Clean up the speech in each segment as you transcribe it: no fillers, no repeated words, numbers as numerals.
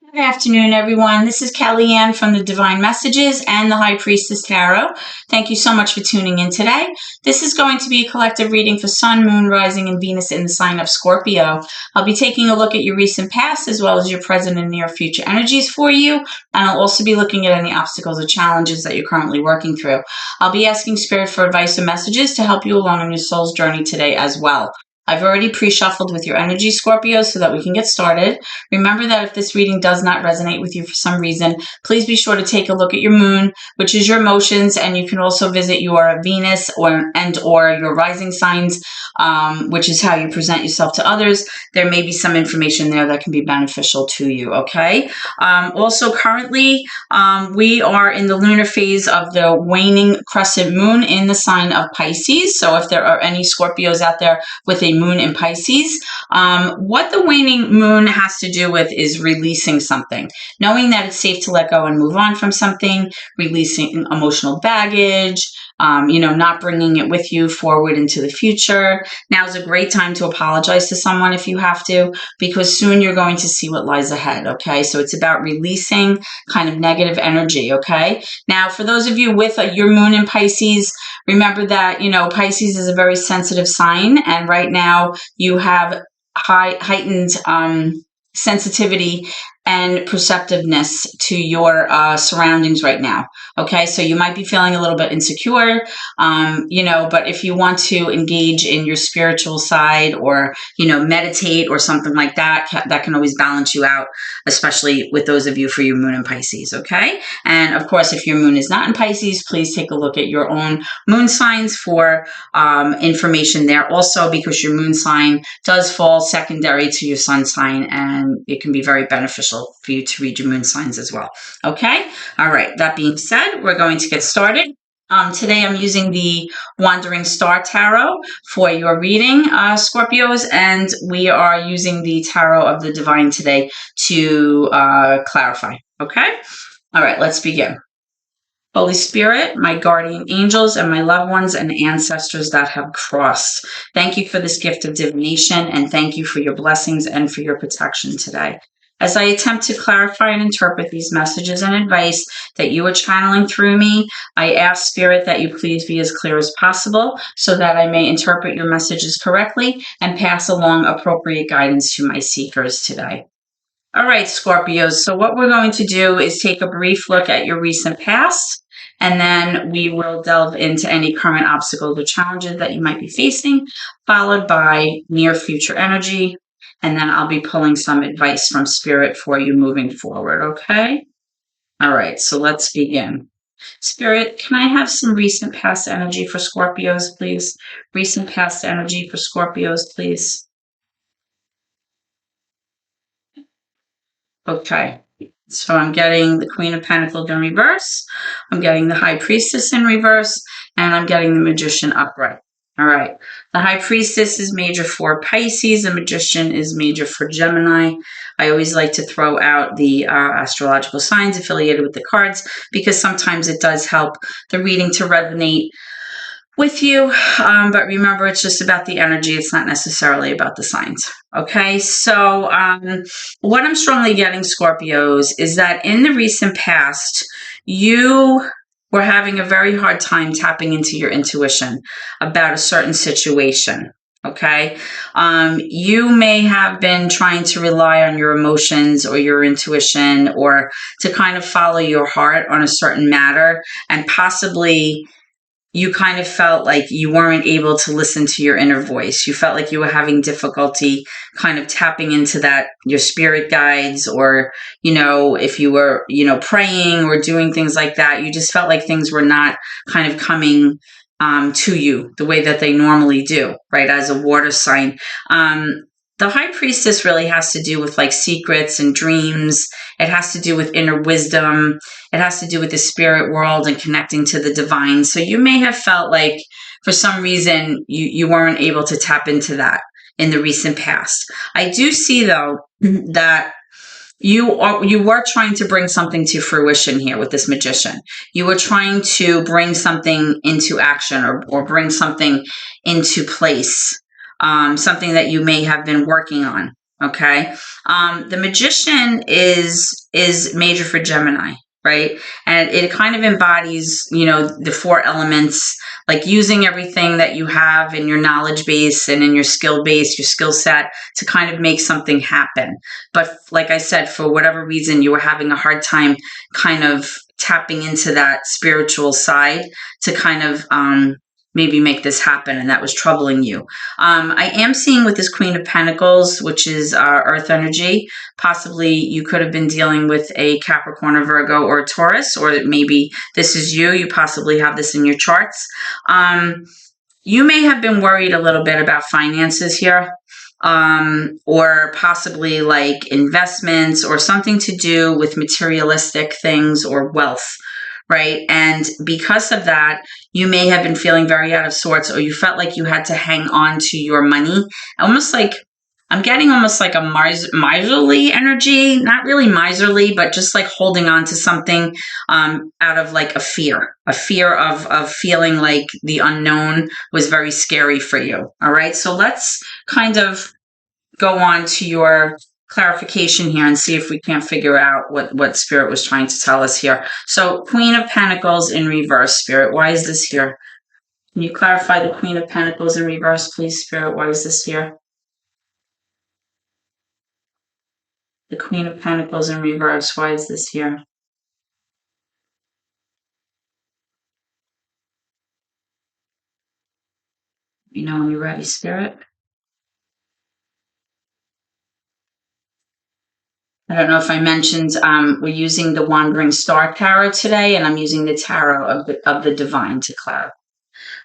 Good afternoon, everyone. This is Kellyanne from the Divine Messages and the High Priestess Tarot. Thank you so much for tuning in today. This is going to be a collective reading for Sun, Moon, Rising, and Venus in the sign of Scorpio. I'll be taking a look at your recent past as well as your present and near future energies for you, and I'll also be looking at any obstacles or challenges that you're currently working through. I'll be asking Spirit for advice or messages to help you along on your soul's journey today as well. I've already pre-shuffled with your energy, Scorpio, so that we can get started. Remember that if this reading does not resonate with you for some reason, please be sure to take a look at your moon, which is your emotions, and you can also visit your Venus or your rising signs, which is how you present yourself to others. There may be some information there that can be beneficial to you, okay? Also, currently, we are in the lunar phase of the waning crescent moon in the sign of Pisces. So if there are any Scorpios out there with a moon in Pisces, what the waning moon has to do with is releasing something, knowing that it's safe to let go and move on from something, releasing emotional baggage, not bringing it with you forward into the future. Now is a great time to apologize to someone if you have to, because soon you're going to see what lies ahead, okay? So it's about releasing kind of negative energy, okay? Now, for those of you with your moon in Pisces, remember that, Pisces is a very sensitive sign, and right now you have heightened sensitivity and perceptiveness to your surroundings right now. Okay, so you might be feeling a little bit insecure, but if you want to engage in your spiritual side or, meditate or something like that, that can always balance you out, especially with those of you for your moon in Pisces, okay? And of course, if your moon is not in Pisces, please take a look at your own moon signs for information there also, because your moon sign does fall secondary to your sun sign, and it can be very beneficial for you to read your moon signs as well. Okay? All right. That being said, we're going to get started. Today I'm using the Wandering Star Tarot for your reading, Scorpios, and we are using the Tarot of the Divine today to clarify. Okay? All right, let's begin. Holy Spirit, my guardian angels, and my loved ones and ancestors that have crossed, thank you for this gift of divination, and thank you for your blessings and for your protection today. As I attempt to clarify and interpret these messages and advice that you are channeling through me, I ask Spirit that you please be as clear as possible so that I may interpret your messages correctly and pass along appropriate guidance to my seekers today. All right, Scorpios. So what we're going to do is take a brief look at your recent past, and then we will delve into any current obstacles or challenges that you might be facing, followed by near future energy, and then I'll be pulling some advice from Spirit for you moving forward, okay? All right, so let's begin. Spirit, can I have some recent past energy for Scorpios, please? Recent past energy for Scorpios, please. Okay, so I'm getting the Queen of Pentacles in reverse, I'm getting the High Priestess in reverse, and I'm getting the Magician upright. All right, the High Priestess is major for Pisces, the Magician is major for Gemini. I always like to throw out the astrological signs affiliated with the cards, because sometimes it does help the reading to resonate with you, but remember, it's just about the energy. It's not necessarily about the signs. Okay, so what I'm strongly getting, Scorpios, is that in the recent past, you were having a very hard time tapping into your intuition about a certain situation. Okay, you may have been trying to rely on your emotions or your intuition, or to kind of follow your heart on a certain matter, and possibly you kind of felt like you weren't able to listen to your inner voice. You felt like you were having difficulty kind of tapping into that, your spirit guides, or, if you were, praying or doing things like that, you just felt like things were not kind of coming to you the way that they normally do, right? As a water sign. The High Priestess really has to do with like secrets and dreams. It has to do with inner wisdom. It has to do with the spirit world and connecting to the divine. So you may have felt like for some reason you weren't able to tap into that in the recent past. I do see though that you were trying to bring something to fruition here with this Magician. You were trying to bring something into action, or bring something into place. Something that you may have been working on. Okay. The Magician is major for Gemini, right? And it kind of embodies, the four elements, like using everything that you have in your knowledge base and in your skill base, your skill set to kind of make something happen. But like I said, for whatever reason, you were having a hard time kind of tapping into that spiritual side to kind of maybe make this happen, and that was troubling you. I am seeing with this Queen of Pentacles, which is Earth energy, possibly you could have been dealing with a Capricorn, or Virgo, or a Taurus, or maybe this is you. You possibly have this in your charts. You may have been worried a little bit about finances here, or possibly like investments or something to do with materialistic things or wealth, right? And because of that, you may have been feeling very out of sorts, or you felt like you had to hang on to your money, almost like I'm getting almost like a miserly energy, not really miserly, but just like holding on to something out of like a fear of feeling like the unknown was very scary for you. All right. So let's kind of go on to your clarification here and see if we can't figure out what Spirit was trying to tell us here. So Queen of Pentacles in reverse, Spirit. Why is this here? Can you clarify the Queen of Pentacles in reverse, please, Spirit? Why is this here? The Queen of Pentacles in reverse. Why is this here? You know when you're ready, Spirit. I don't know if I mentioned we're using the Wandering Star Tarot today, and I'm using the Tarot of the Divine to clarify.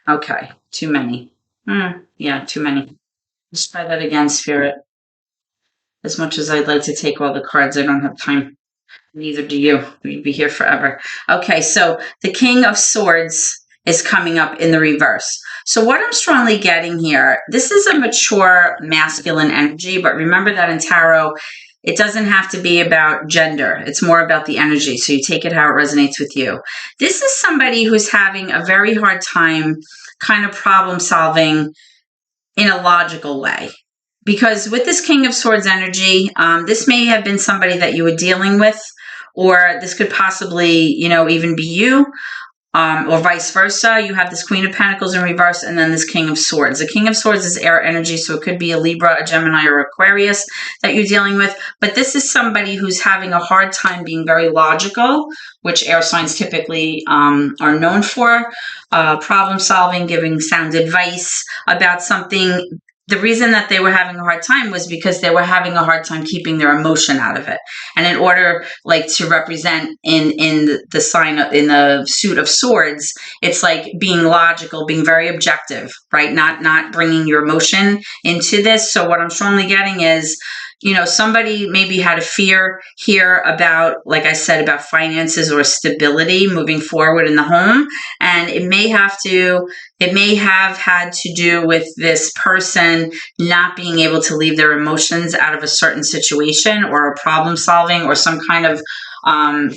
Okay, too many. Yeah, too many. Let's try that again, Spirit. As much as I'd like to take all the cards, I don't have time. Neither do you. We'd be here forever. Okay, so the King of Swords is coming up in the reverse. So what I'm strongly getting here, this is a mature masculine energy, but remember that in tarot, it doesn't have to be about gender. It's more about the energy. So you take it how it resonates with you. This is somebody who's having a very hard time kind of problem solving in a logical way. Because with this King of Swords energy, this may have been somebody that you were dealing with, or this could possibly, even be you, or vice versa. You have this Queen of Pentacles in reverse, and then this King of Swords. The King of Swords is air energy, so it could be a Libra, a Gemini, or Aquarius that you're dealing with. But this is somebody who's having a hard time being very logical, which air signs typically are known for. Problem solving, giving sound advice about something. The reason that they were having a hard time was because they were having a hard time keeping their emotion out of it. And in order, like, to represent in the sign in the suit of swords, it's like being logical, being very objective, right? Not bringing your emotion into this. So what I'm strongly getting is, somebody maybe had a fear here about, like I said, about finances or stability moving forward in the home. And it may have had to do with this person not being able to leave their emotions out of a certain situation, or a problem solving, or some kind of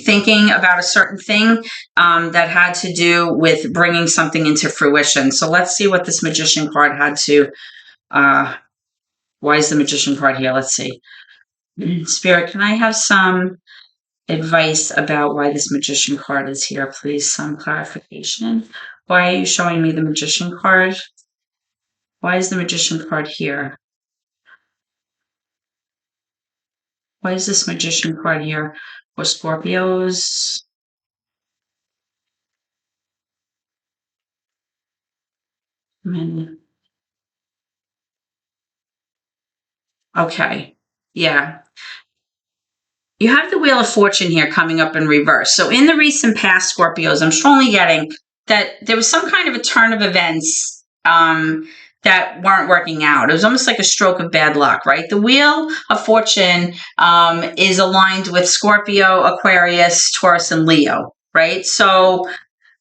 thinking about a certain thing that had to do with bringing something into fruition. So let's see what this Magician card had to why is the Magician card here? Let's see. Spirit, can I have some advice about why this Magician card is here, please? Some clarification. Why are you showing me the Magician card? Why is the Magician card here? Why is this Magician card here for Scorpios? Okay. Yeah. You have the Wheel of Fortune here coming up in reverse. So in the recent past, Scorpios, I'm strongly getting that there was some kind of a turn of events that weren't working out. It was almost like a stroke of bad luck, right? The Wheel of Fortune is aligned with Scorpio, Aquarius, Taurus, and Leo, right? So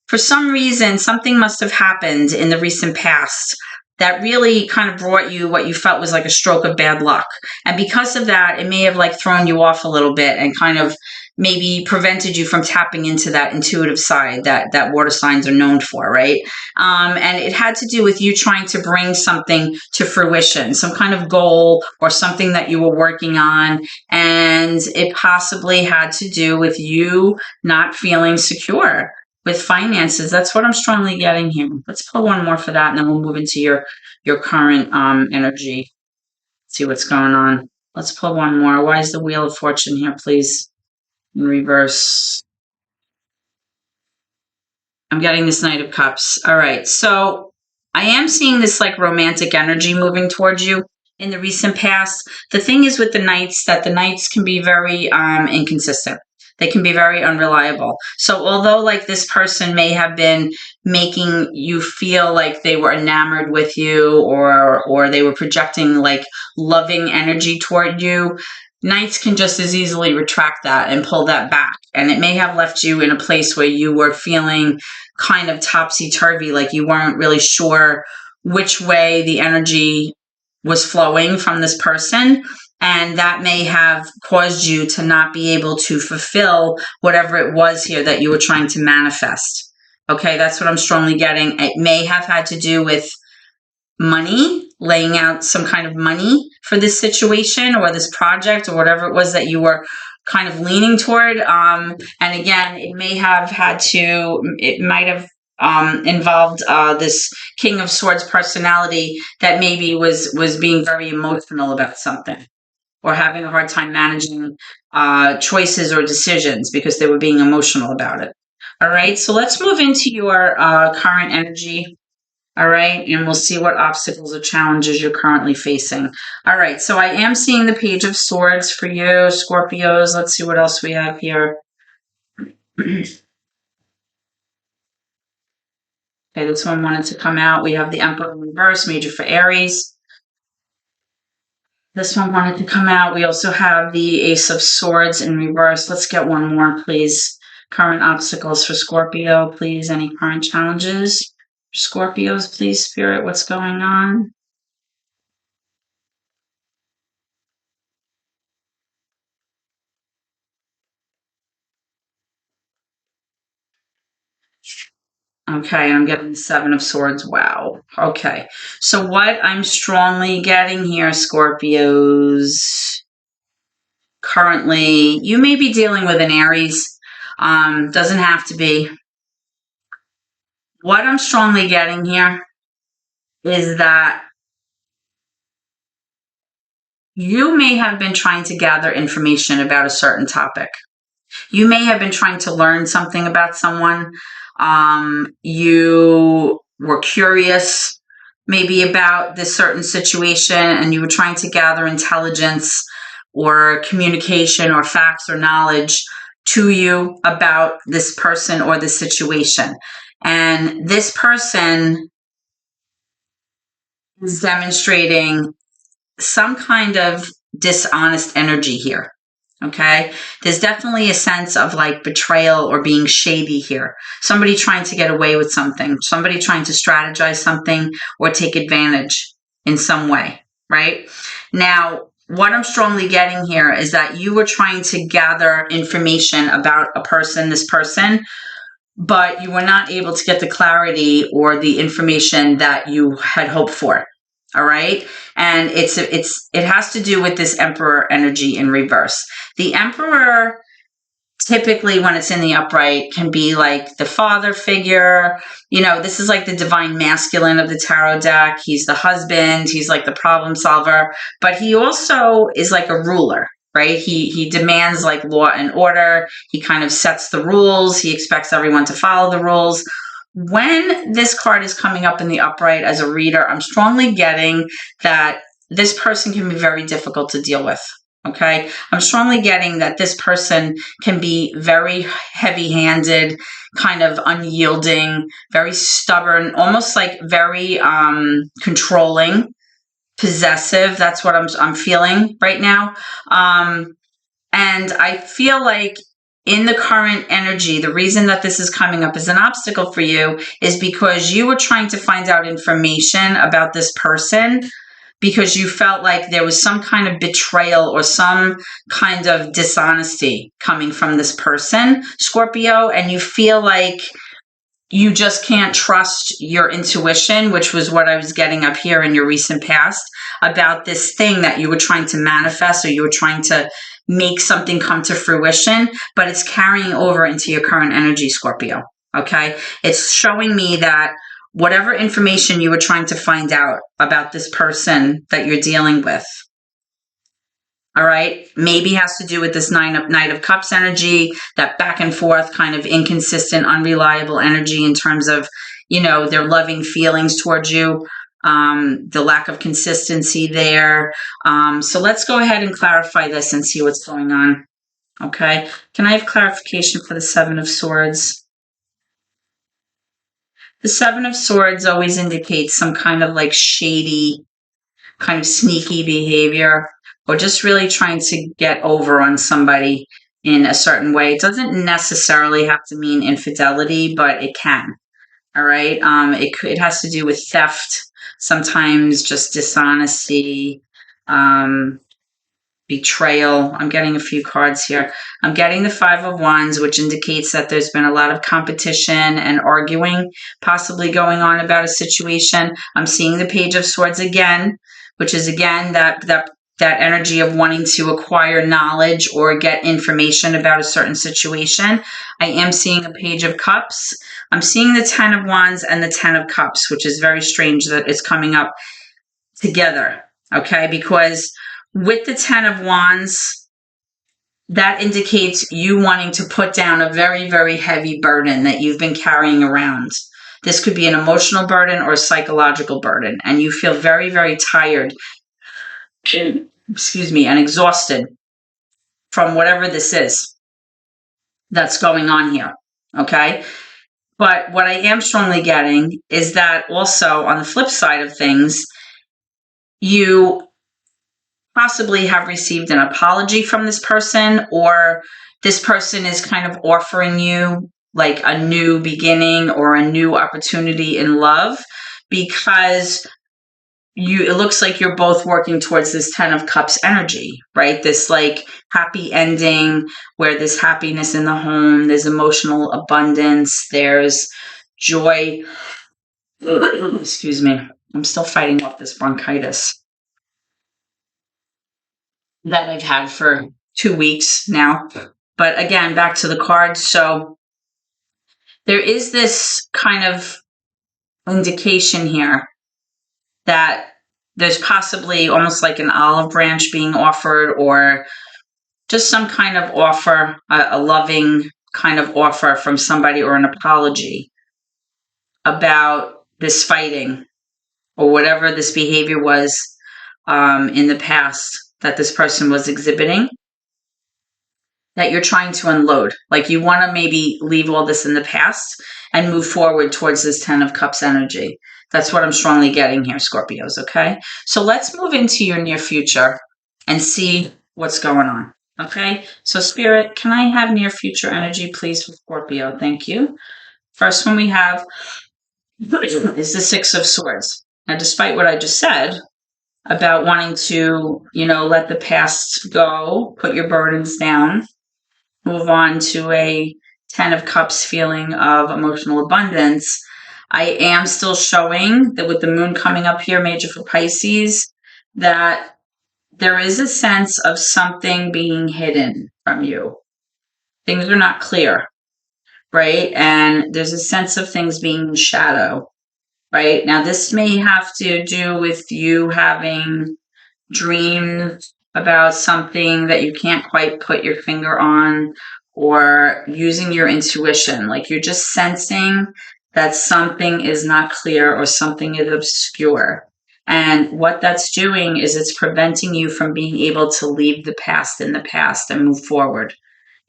for some reason, something must have happened in the recent past that really kind of brought you what you felt was like a stroke of bad luck. And because of that, it may have like thrown you off a little bit and kind of maybe prevented you from tapping into that intuitive side that water signs are known for, right? And it had to do with you trying to bring something to fruition, some kind of goal or something that you were working on. And it possibly had to do with you not feeling secure with finances. That's what I'm strongly getting here. Let's pull one more for that, and then we'll move into your current energy. See what's going on. Let's pull one more. Why is the Wheel of Fortune here, please? In reverse. I'm getting this Knight of Cups. All right. So I am seeing this like romantic energy moving towards you in the recent past. The thing is with the Knights that the Knights can be very inconsistent. They can be very unreliable. So although like this person may have been making you feel like they were enamored with you or they were projecting like loving energy toward you, Knights can just as easily retract that and pull that back. And it may have left you in a place where you were feeling kind of topsy-turvy, like you weren't really sure which way the energy was flowing from this person. And that may have caused you to not be able to fulfill whatever it was here that you were trying to manifest. Okay, that's what I'm strongly getting. It may have had to do with money, laying out some kind of money for this situation or this project or whatever it was that you were kind of leaning toward. And again, it might have involved this King of Swords personality that maybe was being very emotional about something or having a hard time managing choices or decisions because they were being emotional about it. All right, so let's move into your current energy. All right, and we'll see what obstacles or challenges you're currently facing. All right, so I am seeing the Page of Swords for you, Scorpios. Let's see what else we have here. Okay, this one wanted to come out. We have the Emperor in reverse, major for Aries. This one wanted to come out. We also have the Ace of Swords in reverse. Let's get one more, please. Current obstacles for Scorpio, please. Any current challenges? Scorpios, please, Spirit, what's going on? Okay, I'm getting the Seven of Swords. Wow. Okay. So what I'm strongly getting here, Scorpios, currently, you may be dealing with an Aries. Doesn't have to be. What I'm strongly getting here is that you may have been trying to gather information about a certain topic. You may have been trying to learn something about someone. You were curious maybe about this certain situation and you were trying to gather intelligence or communication or facts or knowledge to you about this person or this situation. And this person is demonstrating some kind of dishonest energy here. Okay. There's definitely a sense of like betrayal or being shady here. Somebody trying to get away with something, somebody trying to strategize something or take advantage in some way. Right now, what I'm strongly getting here is that you were trying to gather information about this person, but you were not able to get the clarity or the information that you had hoped for. All right. And it has to do with this Emperor energy in reverse. The Emperor, typically when it's in the upright, can be like the father figure. You know, this is like the divine masculine of the tarot deck. He's the husband. He's like the problem solver, but he also is like a ruler, right? He demands like law and order. He kind of sets the rules. He expects everyone to follow the rules. When this card is coming up in the upright as a reader, I'm strongly getting that this person can be very difficult to deal with. Okay. I'm strongly getting that this person can be very heavy-handed, kind of unyielding, very stubborn, almost like very controlling, possessive. That's what I'm feeling right now. And I feel like in the current energy, the reason that this is coming up as an obstacle for you is because you were trying to find out information about this person, because you felt like there was some kind of betrayal or some kind of dishonesty coming from this person, Scorpio, and you feel like you just can't trust your intuition, which was what I was getting up here in your recent past about this thing that you were trying to manifest, or you were trying to make something come to fruition, but it's carrying over into your current energy, Scorpio. Okay. It's showing me that whatever information you were trying to find out about this person that you're dealing with, all right, maybe has to do with this Knight of Cups energy, that back and forth kind of inconsistent, unreliable energy in terms of, their loving feelings towards you, the lack of consistency there. So let's go ahead and clarify this and see what's going on. Okay. Can I have clarification for the Seven of Swords? The Seven of Swords always indicates some kind of like shady, kind of sneaky behavior, or just really trying to get over on somebody in a certain way. It doesn't necessarily have to mean infidelity, but it can. All right. It has to do with theft, sometimes just dishonesty, betrayal. I'm getting a few cards here. I'm getting the Five of Wands, which indicates that there's been a lot of competition and arguing possibly going on about a situation. I'm seeing the Page of Swords again, which is again that energy of wanting to acquire knowledge or get information about a certain situation. I am seeing a Page of Cups. I'm seeing the Ten of Wands and the Ten of Cups, which is very strange that it's coming up together. Okay, because with the Ten of Wands, that indicates you wanting to put down a very, very heavy burden that you've been carrying around. This could be an emotional burden or a psychological burden, and you feel very, very tired, excuse me, and exhausted from whatever this is that's going on here. Okay? But what I am strongly getting is that also on the flip side of things, you possibly have received an apology from this person, or this person is kind of offering you like a new beginning or a new opportunity in love, because it looks like you're both working towards this Ten of Cups energy, right? This like happy ending where there's happiness in the home, there's emotional abundance, there's joy. Excuse me. I'm still fighting off this bronchitis that I've had for 2 weeks now. But again, back to the cards. So there is this kind of indication here that there's possibly almost like an olive branch being offered, or just some kind of offer, a loving kind of offer from somebody, or an apology about this fighting or whatever this behavior was in the past that this person was exhibiting, that you're trying to unload. Like you want to maybe leave all this in the past and move forward towards this Ten of Cups energy. That's what I'm strongly getting here, Scorpios, okay? So let's move into your near future and see what's going on, okay? So Spirit, can I have near future energy, please, for Scorpio? Thank you. First one we have is the Six of Swords. Now, despite what I just said about wanting to, let the past go, put your burdens down, move on to a Ten of Cups feeling of emotional abundance, I am still showing that with the moon coming up here, major for Pisces, that there is a sense of something being hidden from you. Things are not clear, right? And there's a sense of things being in shadow, right? Now, this may have to do with you having dreams about something that you can't quite put your finger on, or using your intuition. Like you're just sensing that something is not clear or something is obscure. And what that's doing is it's preventing you from being able to leave the past in the past and move forward.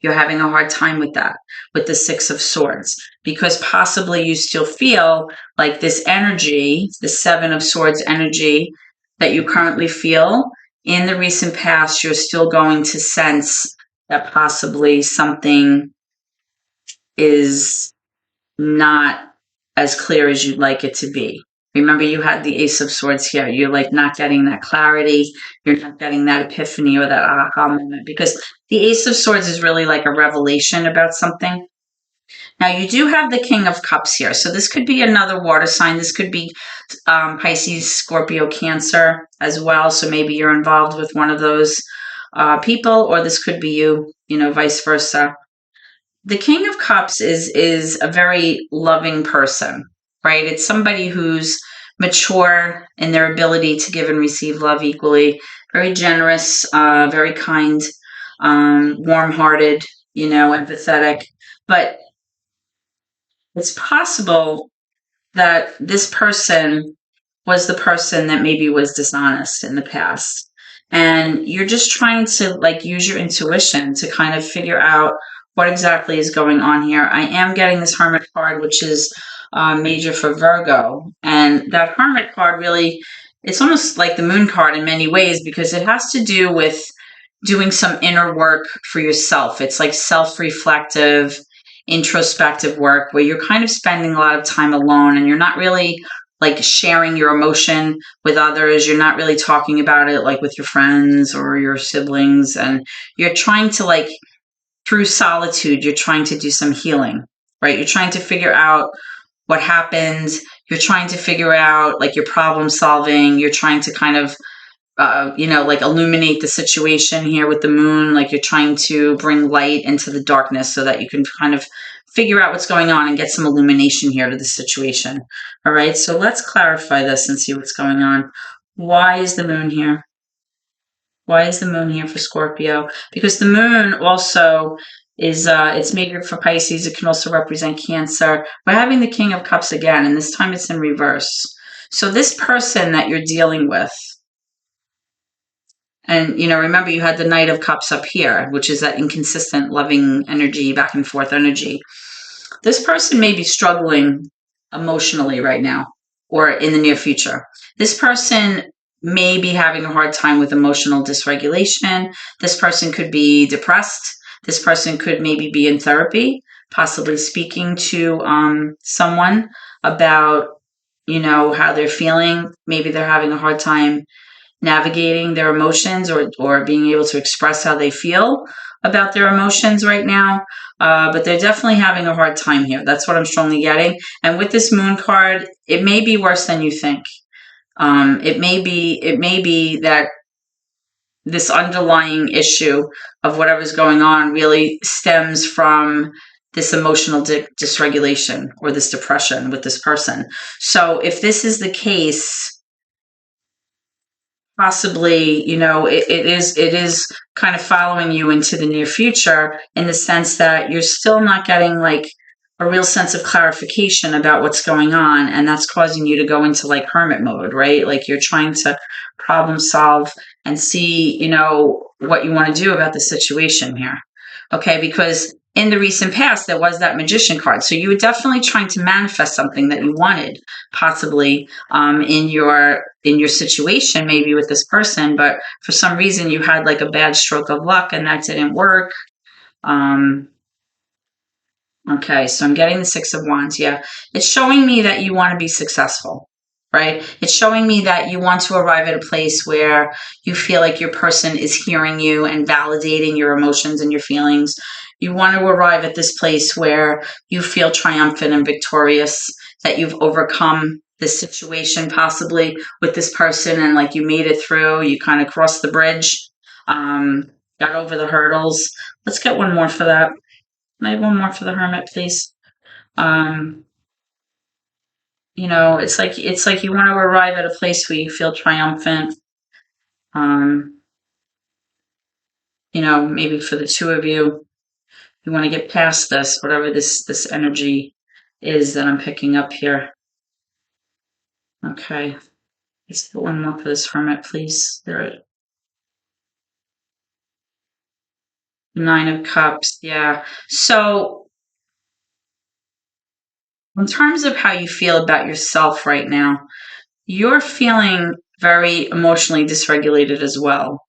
You're having a hard time with that, with the Six of Swords, because possibly you still feel like this energy, the Seven of Swords energy that you currently feel in the recent past, you're still going to sense that possibly something is not as clear as you'd like it to be. Remember, you had the Ace of Swords here. You're like not getting that clarity. You're not getting that epiphany or that aha moment, because the Ace of Swords is really like a revelation about something. Now, you do have the King of Cups here. So this could be another water sign. This could be Pisces, Scorpio, Cancer as well. So maybe you're involved with one of those people, or this could be you, vice versa. The King of Cups is a very loving person, right? It's somebody who's mature in their ability to give and receive love equally, very generous, very kind, warm-hearted, empathetic. But it's possible that this person was the person that maybe was dishonest in the past. And you're just trying to like use your intuition to kind of figure out what exactly is going on here. I am getting this Hermit card, which is major for Virgo. And that Hermit card really, it's almost like the Moon card in many ways, because it has to do with doing some inner work for yourself. It's like self-reflective, introspective work where you're kind of spending a lot of time alone and you're not really like sharing your emotion with others. You're not really talking about it like with your friends or your siblings. And you're trying to like, through solitude, you're trying to do some healing, right? You're trying to figure out what happened. You're trying to figure out like your problem solving. You're trying to kind of like illuminate the situation here with the moon. Like you're trying to bring light into the darkness so that you can kind of figure out what's going on and get some illumination here to the situation. All right, so let's clarify this and see what's going on. Why is the moon here? Why is the moon here for Scorpio? Because the moon also is, it's major for Pisces. It can also represent Cancer. We're having the King of Cups again, and this time it's in reverse. So this person that you're dealing with, and, remember you had the Knight of Cups up here, which is that inconsistent, loving energy, back and forth energy. This person may be struggling emotionally right now or in the near future. This person may be having a hard time with emotional dysregulation. This person could be depressed. This person could maybe be in therapy, possibly speaking to someone about, how they're feeling. Maybe they're having a hard time navigating their emotions or being able to express how they feel about their emotions right now. But they're definitely having a hard time here. That's what I'm strongly getting. And with this moon card, it may be worse than you think. It may be that this underlying issue of whatever's going on really stems from this emotional dysregulation or this depression with this person. So if this is the case, possibly, it is kind of following you into the near future in the sense that you're still not getting like a real sense of clarification about what's going on. And that's causing you to go into like hermit mode, right? Like you're trying to problem solve and see, what you want to do about the situation here. Okay. Because in the recent past, there was that Magician card. So you were definitely trying to manifest something that you wanted, possibly in your situation, maybe with this person. But for some reason, you had like a bad stroke of luck and that didn't work. Okay, so I'm getting the Six of Wands. Yeah, it's showing me that you want to be successful, right? It's showing me that you want to arrive at a place where you feel like your person is hearing you and validating your emotions and your feelings. You want to arrive at this place where you feel triumphant and victorious, that you've overcome this situation possibly with this person and like you made it through, you kind of crossed the bridge, got over the hurdles. Let's get one more for that. Can I have one more for the Hermit, please? It's like you want to arrive at a place where you feel triumphant. Maybe for the two of you, you want to get past this, whatever this energy is that I'm picking up here. Okay. Let's put one more for this Hermit, please. There. Nine of Cups, yeah. So in terms of how you feel about yourself right now, you're feeling very emotionally dysregulated as well.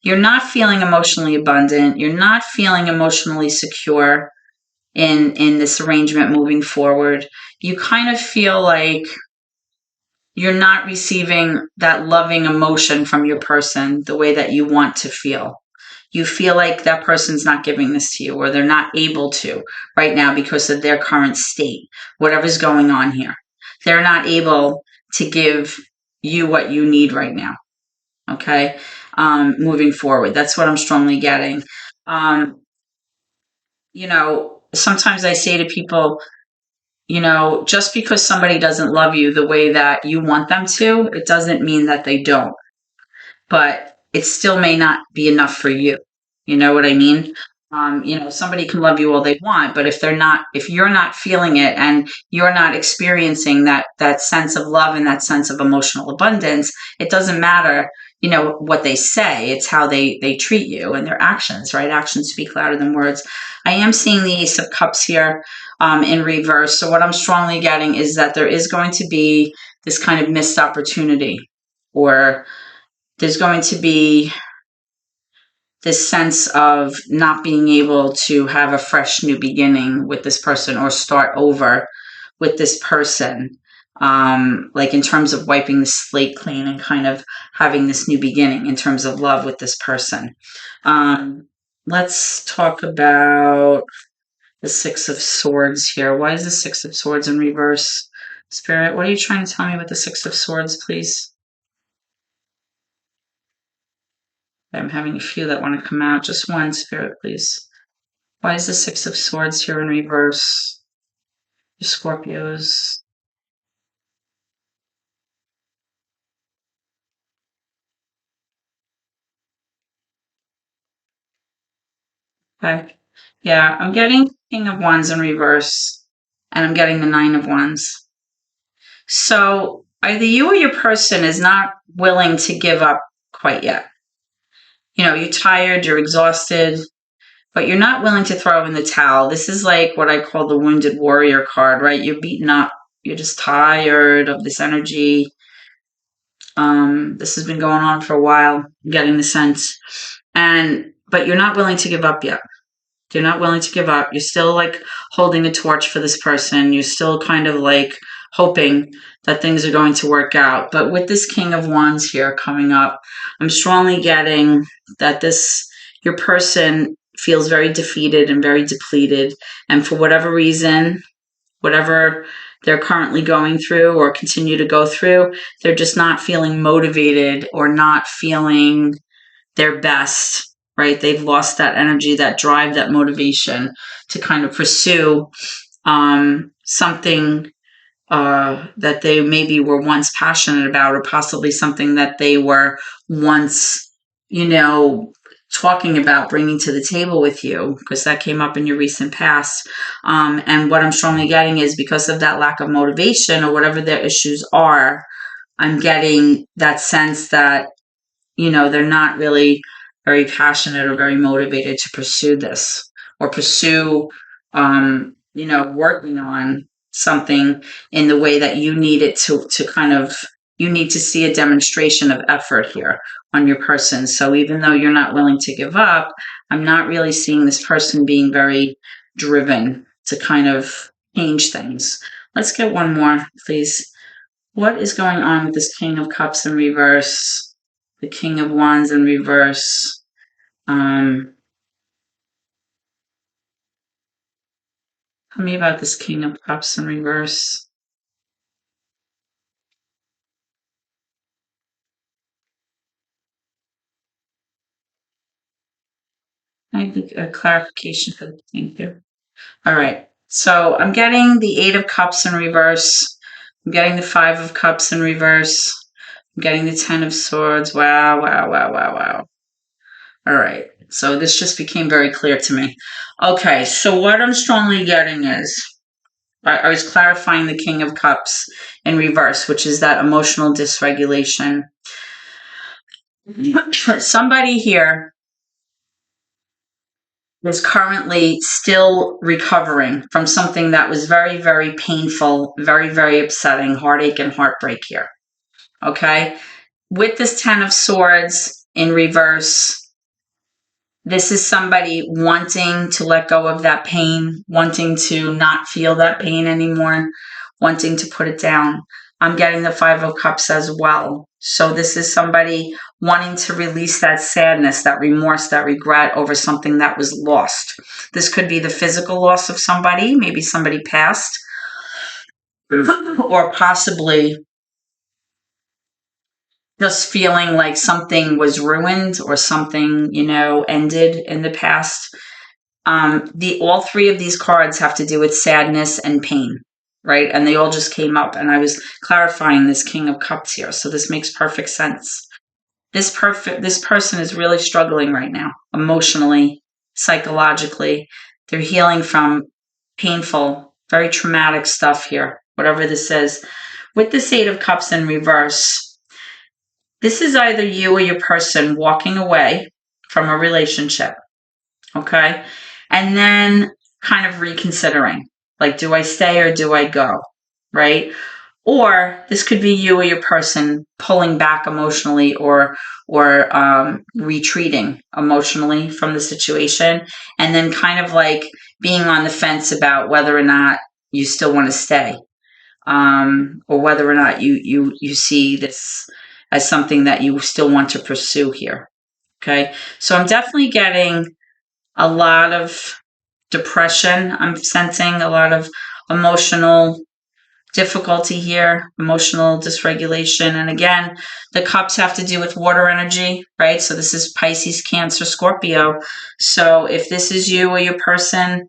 You're not feeling emotionally abundant. You're not feeling emotionally secure in this arrangement moving forward. You kind of feel like, you're not receiving that loving emotion from your person the way that you want to feel. You feel like that person's not giving this to you, or they're not able to right now because of their current state, whatever's going on here. They're not able to give you what you need right now. Okay. Moving forward. That's what I'm strongly getting. Sometimes I say to people, just because somebody doesn't love you the way that you want them to, it doesn't mean that they don't. But it still may not be enough for you. You know what I mean? Somebody can love you all they want, but if you're not feeling it and you're not experiencing that sense of love and that sense of emotional abundance, it doesn't matter, what they say. It's how they treat you and their actions, right? Actions speak louder than words. I am seeing the Ace of Cups here in reverse. So what I'm strongly getting is that there is going to be this kind of missed opportunity, or there's going to be this sense of not being able to have a fresh new beginning with this person or start over with this person. Like in terms of wiping the slate clean and kind of having this new beginning in terms of love with this person. Let's talk about the Six of Swords here. Why is the Six of Swords in reverse? Spirit, what are you trying to tell me with the Six of Swords, please? I'm having a few that want to come out. Just one, Spirit, please. Why is the Six of Swords here in reverse? The Scorpios. Okay. Yeah, I'm getting King of Wands in reverse, and I'm getting the Nine of Wands. So either you or your person is not willing to give up quite yet. You're tired, you're exhausted, but you're not willing to throw in the towel. This is like what I call the Wounded Warrior card, right? You're beaten up. You're just tired of this energy. This has been going on for a while, I'm getting the sense. But you're not willing to give up yet. You're not willing to give up. You're still like holding a torch for this person. You're still kind of like hoping that things are going to work out. But with this King of Wands here coming up, I'm strongly getting that your person feels very defeated and very depleted. And for whatever reason, whatever they're currently going through or continue to go through, they're just not feeling motivated or not feeling their best. Right? They've lost that energy, that drive, that motivation to kind of pursue something that they maybe were once passionate about, or possibly something that they were once, talking about bringing to the table with you, because that came up in your recent past. And what I'm strongly getting is because of that lack of motivation or whatever their issues are, I'm getting that sense that, they're not really very passionate or very motivated to pursue this or pursue, working on something in the way that you need it to kind of, you need to see a demonstration of effort here on your person. So even though you're not willing to give up, I'm not really seeing this person being very driven to kind of change things. Let's get one more, please. What is going on with this King of Cups in reverse? The King of Wands in reverse. Tell me about this King of Cups in reverse. I need a clarification for the King here. All right. So I'm getting the Eight of Cups in reverse. I'm getting the Five of Cups in reverse. I'm getting the Ten of Swords. Wow, wow, wow, wow, wow. All right. So this just became very clear to me. Okay. So what I'm strongly getting is, I was clarifying the King of Cups in reverse, which is that emotional dysregulation. Somebody here is currently still recovering from something that was very, very painful, very, very upsetting, heartache and heartbreak here. Okay? With this Ten of Swords in reverse, this is somebody wanting to let go of that pain, wanting to not feel that pain anymore, wanting to put it down. I'm getting the Five of Cups as well. So this is somebody wanting to release that sadness, that remorse, that regret over something that was lost. This could be the physical loss of somebody, maybe somebody passed, or possibly just feeling like something was ruined or something, ended in the past. All three of these cards have to do with sadness and pain, right? And they all just came up, and I was clarifying this King of Cups here, so this makes perfect sense. This person is really struggling right now, emotionally, psychologically. They're healing from painful, very traumatic stuff here, whatever this is. With this Eight of Cups in reverse, this is either you or your person walking away from a relationship, okay? And then kind of reconsidering, like, do I stay or do I go, right? Or this could be you or your person pulling back emotionally or retreating emotionally from the situation, and then kind of like being on the fence about whether or not you still want to stay, or whether or not you see this as something that you still want to pursue here. Okay, so I'm definitely getting a lot of depression. I'm sensing a lot of emotional difficulty here, emotional dysregulation. And again, the cups have to do with water energy, right? So this is Pisces, Cancer, Scorpio. So if this is you or your person,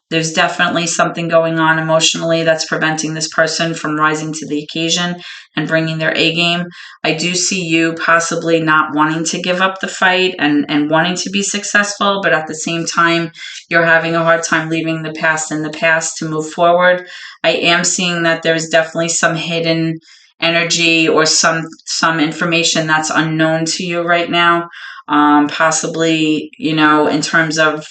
there's definitely something going on emotionally that's preventing this person from rising to the occasion and bringing their A game. I do see you possibly not wanting to give up the fight and wanting to be successful, but at the same time, you're having a hard time leaving the past in the past to move forward. I am seeing that there's definitely some hidden energy or some information that's unknown to you right now. Possibly, in terms of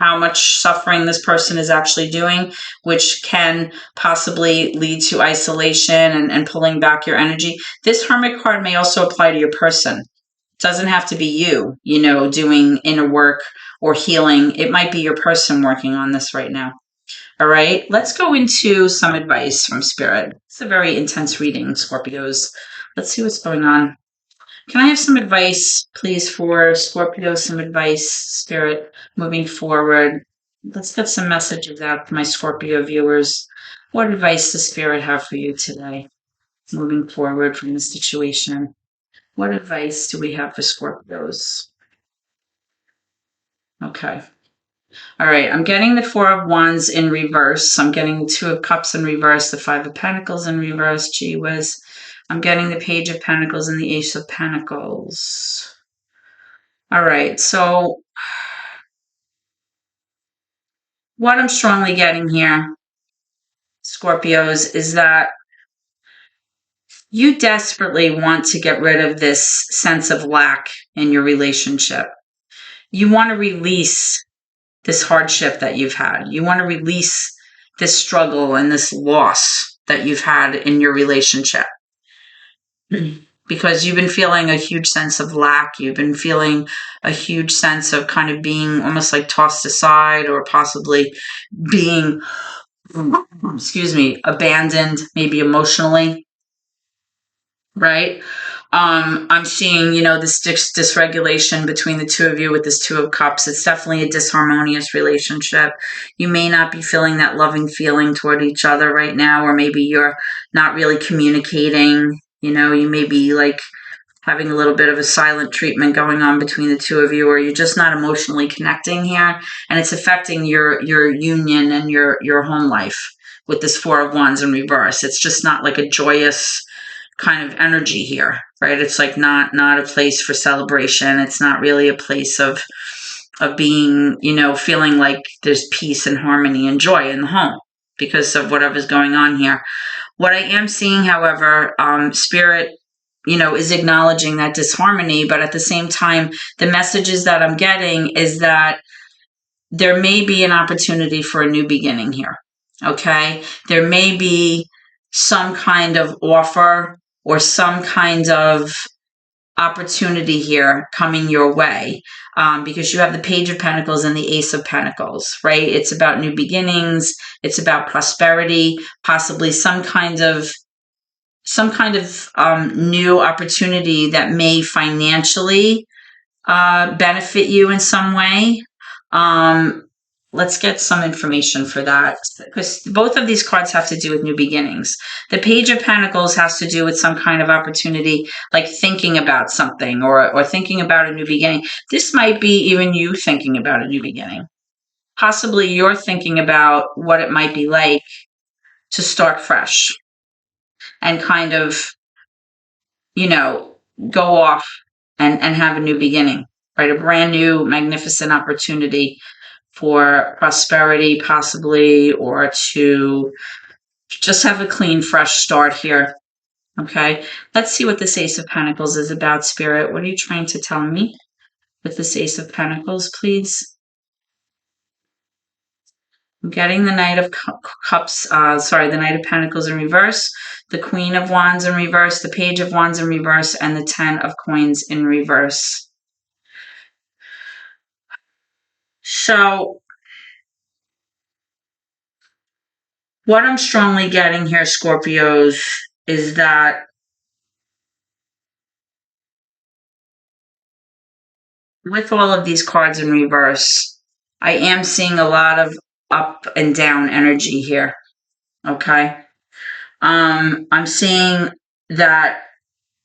how much suffering this person is actually doing, which can possibly lead to isolation and pulling back your energy. This Hermit card may also apply to your person. It doesn't have to be you, doing inner work or healing. It might be your person working on this right now. All right, let's go into some advice from Spirit. It's a very intense reading, Scorpios. Let's see what's going on. Can I have some advice, please, for Scorpio? Some advice, Spirit, moving forward. Let's get some messages out to my Scorpio viewers. What advice does Spirit have for you today, moving forward from this situation? What advice do we have for Scorpios? Okay. All right, I'm getting the Four of Wands in reverse. I'm getting the Two of Cups in reverse, the Five of Pentacles in reverse. Gee whiz. I'm getting the Page of Pentacles and the Ace of Pentacles. All right, so what I'm strongly getting here, Scorpios, is that you desperately want to get rid of this sense of lack in your relationship. You want to release this hardship that you've had. You want to release this struggle and this loss that you've had in your relationship. Because you've been feeling a huge sense of lack. You've been feeling a huge sense of kind of being almost like tossed aside, or possibly being, abandoned, maybe emotionally, right? I'm seeing, this dysregulation between the two of you with this Two of Cups. It's definitely a disharmonious relationship. You may not be feeling that loving feeling toward each other right now, or maybe you're not really communicating. You may be like having a little bit of a silent treatment going on between the two of you, or you're just not emotionally connecting here, and it's affecting your union and your home life with this Four of Wands in reverse. It's just not like a joyous kind of energy here, right? It's like not a place for celebration. It's not really a place of being, feeling like there's peace and harmony and joy in the home because of whatever's going on here. What I am seeing, however, Spirit, is acknowledging that disharmony, but at the same time, the messages that I'm getting is that there may be an opportunity for a new beginning here, okay? There may be some kind of offer or some kind of opportunity here coming your way, because you have the Page of Pentacles and the Ace of Pentacles, right? It's about new beginnings. It's about prosperity, possibly some kind of new opportunity that may financially benefit you in some way. Let's get some information for that, because both of these cards have to do with new beginnings. The Page of Pentacles has to do with some kind of opportunity, like thinking about something or thinking about a new beginning. This might be even you thinking about a new beginning. Possibly you're thinking about what it might be like to start fresh and kind of, go off and have a new beginning, right? A brand new, magnificent opportunity for prosperity, possibly, or to just have a clean, fresh start here. Okay, let's see what this Ace of Pentacles is about, Spirit. What are you trying to tell me with this Ace of Pentacles, please? I'm getting the Knight of Cups, the Knight of Pentacles in reverse, the Queen of Wands in reverse, the Page of Wands in reverse, and the Ten of Coins in reverse. So what I'm strongly getting here, Scorpios, is that with all of these cards in reverse, I am seeing a lot of up and down energy here. Okay. I'm seeing that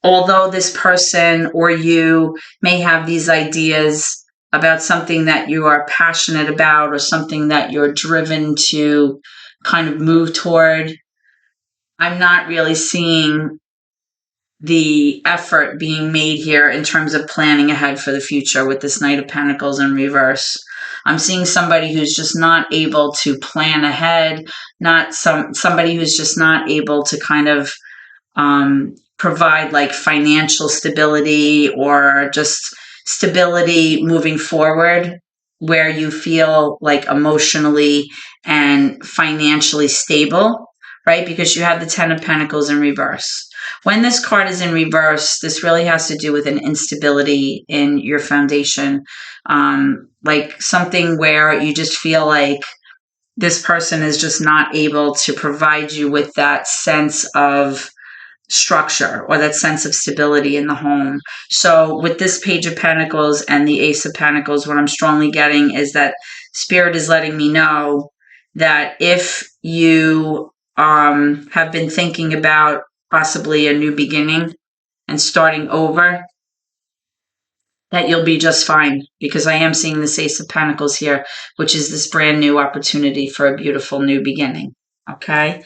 although this person or you may have these ideas about something that you are passionate about or something that you're driven to kind of move toward, I'm not really seeing the effort being made here in terms of planning ahead for the future with this Knight of Pentacles in reverse. I'm seeing somebody who's just not able to plan ahead, not somebody who's just not able to kind of provide like financial stability or just stability moving forward, where you feel like emotionally and financially stable, right? Because you have the Ten of Pentacles in reverse. When this card is in reverse, this really has to do with an instability in your foundation, like something where you just feel like this person is just not able to provide you with that sense of structure or that sense of stability in the home. So with this Page of Pentacles and the Ace of Pentacles, what I'm strongly getting is that Spirit is letting me know that if you have been thinking about possibly a new beginning and starting over, that you'll be just fine, because I am seeing this Ace of Pentacles here, which is this brand new opportunity for a beautiful new beginning. Okay.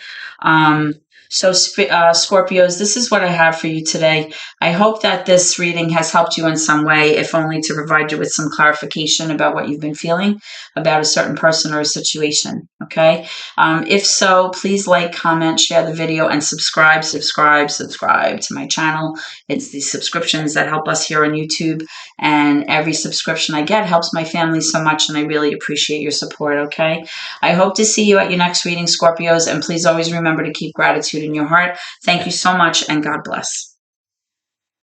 So Scorpios, this is what I have for you today. I hope that this reading has helped you in some way, if only to provide you with some clarification about what you've been feeling about a certain person or a situation. Okay. If so, please like, comment, share the video, and subscribe to my channel. It's the subscriptions that help us here on YouTube, and every subscription I get helps my family so much, and I really appreciate your support. Okay. I hope to see you at your next reading, Scorpios, and please always remember to keep gratitude in your heart. Thank you so much, and God bless.